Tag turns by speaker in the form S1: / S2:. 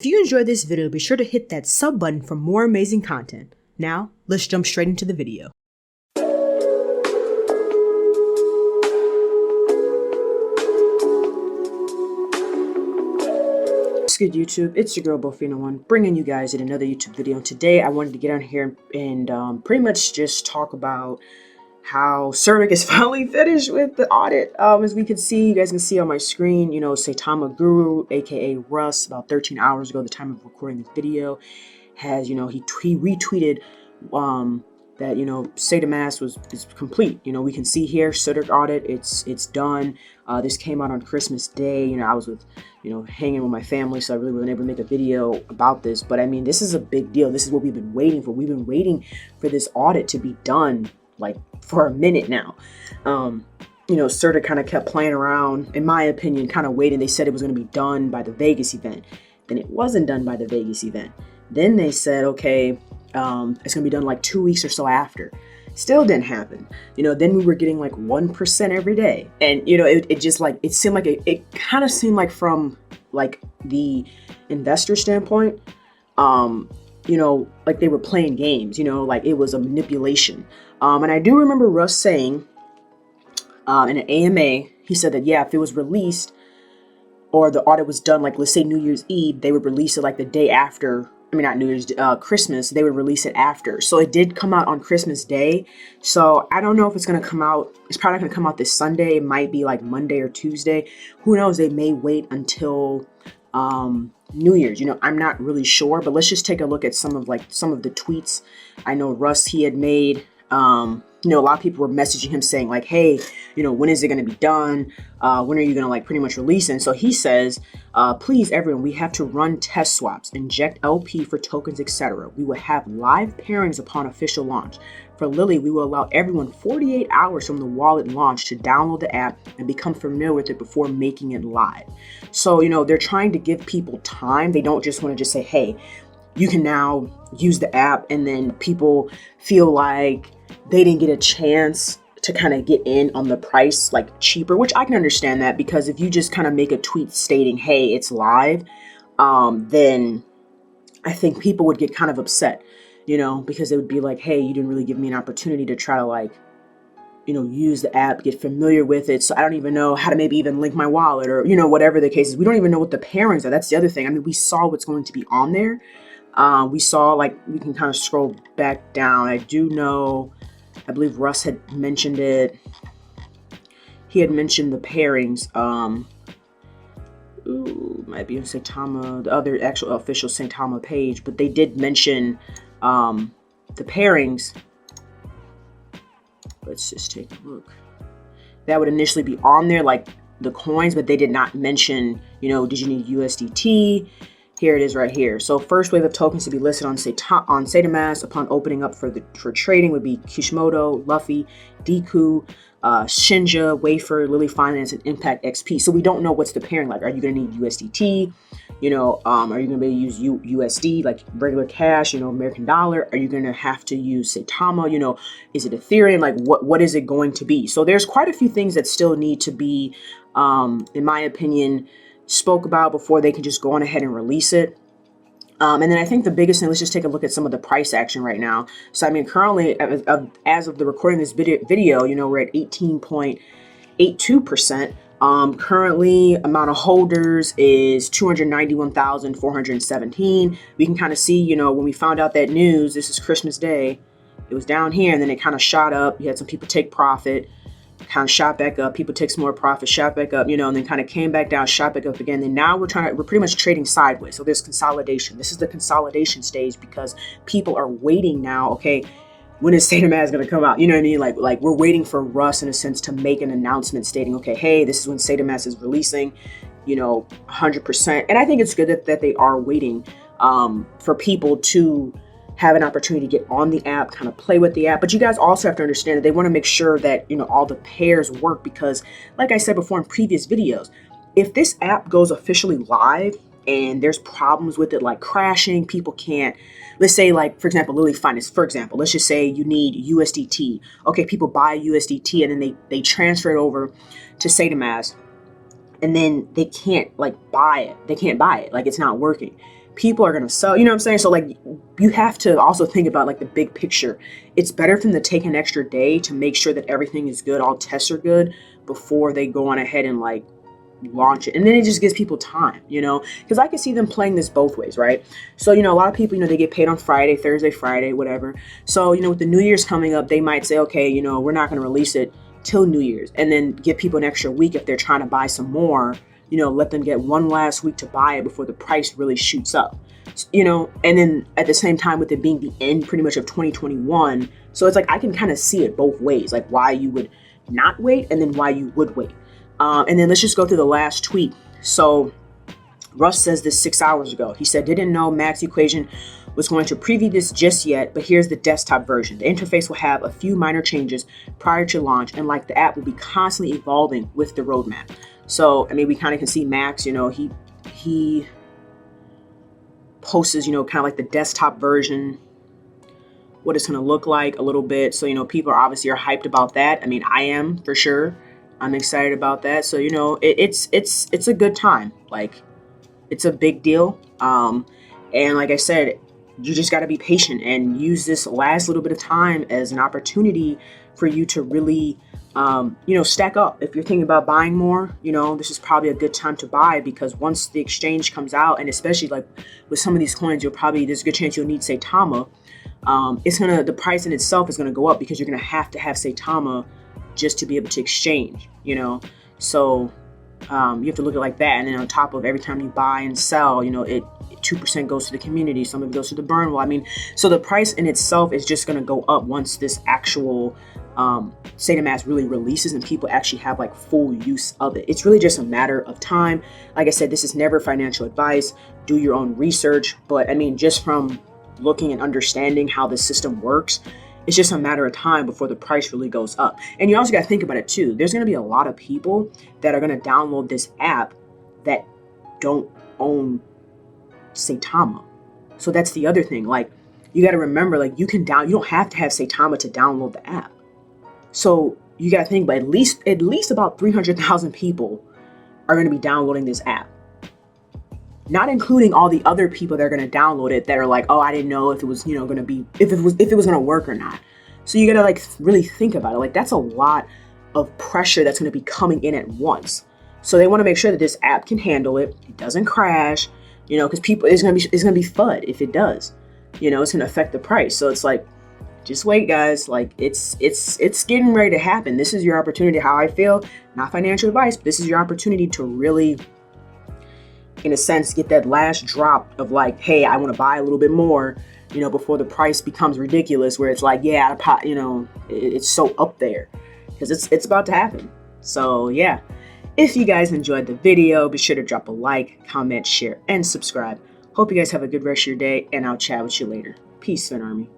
S1: If you enjoyed this video, be sure to hit that sub button for more amazing content. Now, let's jump straight into the video. What's good, YouTube? It's your girl Bofina1 bringing you guys in another YouTube video. Today I wanted to get on here and pretty much just talk about how Certik is finally finished with the audit. As we can see, you guys can see on my screen, Saitama Guru, aka Russ, about 13 hours ago, the time of recording this video, has, he retweeted that, Saitamask is complete. We can see here, Certik audit, it's done. This came out on Christmas Day. I was with, hanging with my family, so I really wasn't able to make a video about this. But I mean, this is a big deal. This is what we've been waiting for. We've been waiting for this audit to be done, like, for a minute now. Certik kind of kept playing around, in my opinion, kind of waiting. They said it was going to be done by the Vegas event. Then it wasn't done by the Vegas event. Then they said, okay, it's going to be done like 2 weeks or so after. Still didn't happen. Then we were getting like 1% every day. And, it just like, it seemed like, it kind of seemed like from like the investor standpoint, like they were playing games, like it was a manipulation. And I do remember Russ saying in an AMA, he said that, yeah, if it was released or the audit was done, like let's say New Year's Eve, they would release it like the day after. I mean, not New Year's, Christmas, they would release it after. So it did come out on Christmas Day. So I don't know if it's going to come out. It's probably not going to come out this Sunday. It might be like Monday or Tuesday. Who knows? They may wait until New Year's. I'm not really sure, but let's just take a look at some of the tweets. I know Russ, he had made, a lot of people were messaging him saying like, hey, when is it going to be done? When are you going to like pretty much release it? And so he says, please, everyone, we have to run test swaps, inject LP for tokens, etc. We will have live pairings upon official launch. For Lily, we will allow everyone 48 hours from the wallet launch to download the app and become familiar with it before making it live. So, they're trying to give people time. They don't just want to just say, hey, you can now use the app, and then people feel like they didn't get a chance to kind of get in on the price like cheaper, which I can understand that, because if you just kind of make a tweet stating, hey, it's live, then I think people would get kind of upset, because it would be like, hey, you didn't really give me an opportunity to try to like, use the app, get familiar with it. So I don't even know how to maybe even link my wallet or, whatever the case is. We don't even know what the pairings are. That's the other thing. I mean, we saw what's going to be on there. We saw, like, we can kind of scroll back down. I do know, I believe Russ had mentioned it. He had mentioned the pairings. Might be on Saitama, the other actual official Saitama page, but they did mention the pairings. Let's just take a look. That would initially be on there, like the coins, but they did not mention, did you need USDT? Here it is right here. So first wave of tokens to be listed on Saitamask upon opening up for trading would be Kishimoto, Luffy, Deku, Shinja, Wafer, Lily Finance, and Impact XP. So we don't know what's the pairing like. Are you going to need USDT? Are you going to be able to use USD, like regular cash, American dollar? Are you going to have to use Saitama? Is it Ethereum? Like what is it going to be? So there's quite a few things that still need to be, in my opinion, spoke about before they can just go on ahead and release it. And then I think the biggest thing, let's just take a look at some of the price action right now. So I mean, currently, as of the recording of this video, we're at 18.82%. Currently, amount of holders is 291,417. We can kind of see, when we found out that news, this is Christmas Day, it was down here, and then it kind of shot up. You had some people take profit, kind of shot back up, people take some more profit, shot back up, and then kind of came back down, shot back up again. And now we're pretty much trading sideways. So there's consolidation. This is the consolidation stage because people are waiting now. Okay, when is Saitamask going to come out? You know what I mean? Like we're waiting for Russ in a sense to make an announcement stating, okay, hey, this is when Saitamask is releasing, 100%. And I think it's good that they are waiting for people to have an opportunity to get on the app, kind of play with the app. But you guys also have to understand that they want to make sure that, all the pairs work, because like I said before in previous videos, if this app goes officially live and there's problems with it, like crashing, people can't, let's say like, for example, Lily Finance, for example, let's just say you need USDT. Okay, people buy USDT and then they transfer it over to Saitamask, and then they can't like buy it. They can't buy it. Like it's not working. people are going to sell, you know what I'm saying? So like, you have to also think about like the big picture. It's better for them to take an extra day to make sure that everything is good, all tests are good, before they go on ahead and like launch it. And then it just gives people time, you know, because I can see them playing this both ways, right? So, you know, a lot of people, you know, they get paid on Friday, Thursday, Friday, whatever. So, you know, with the New Year's coming up, they might say, okay, you know, we're not going to release it till New Year's, and then give people an extra week if they're trying to buy some more, you know, let them get one last week to buy it before the price really shoots up, you know. And then at the same time, with it being the end pretty much of 2021, so it's like I can kind of see it both ways, like why you would not wait and then why you would wait. And then let's just go through the last tweet. So Russ says this 6 hours ago. He said, didn't know Max Equation was going to preview this just yet, but here's the desktop version. The interface will have a few minor changes prior to launch, and like the app will be constantly evolving with the roadmap. So, I mean, we kind of can see Max, you know, he posts, you know, kind of like the desktop version, what it's going to look like a little bit. So, you know, people are obviously hyped about that. I mean, I am for sure. I'm excited about that. So, you know, it's a good time. Like, it's a big deal. And like I said, you just got to be patient and use this last little bit of time as an opportunity for you to really, you know, stack up. If you're thinking about buying more, you know, this is probably a good time to buy, because once the exchange comes out, and especially like with some of these coins, there's a good chance you'll need Saitama. The price in itself is going to go up, because you're going to have Saitama just to be able to exchange, you know. So you have to look at it like that. And then on top of every time you buy and sell, you know, 2% goes to the community, some of it goes to the burn wall. I mean, so the price in itself is just going to go up once this actual Saitamask really releases and people actually have like full use of it. It's really just a matter of time. Like I said, this is never financial advice. Do your own research. But I mean, just from looking and understanding how the system works, it's just a matter of time before the price really goes up. And you also got to think about it too. There's going to be a lot of people that are going to download this app that don't own Saitama. So that's the other thing. Like, you got to remember, like, you don't have to have Saitama to download the app. So you got to think, but at least about 300,000 people are going to be downloading this app. Not including all the other people that are going to download it that are like, oh, I didn't know if it was, you know, going to be, if it was going to work or not. So you got to like really think about it. Like, that's a lot of pressure that's going to be coming in at once. So they want to make sure that this app can handle it. It doesn't crash, you know, because it's going to be FUD if it does. You know, it's going to affect the price. So it's like, just wait, guys. Like, it's getting ready to happen. This is your opportunity. How I feel, not financial advice, but this is your opportunity to really, in a sense, get that last drop of like, hey, I want to buy a little bit more, you know, before the price becomes ridiculous, where it's like, yeah, you know, it's so up there, because it's about to happen. So yeah, if you guys enjoyed the video, be sure to drop a like, comment, share, and subscribe. Hope you guys have a good rest of your day, and I'll chat with you later. Peace, Fin Army.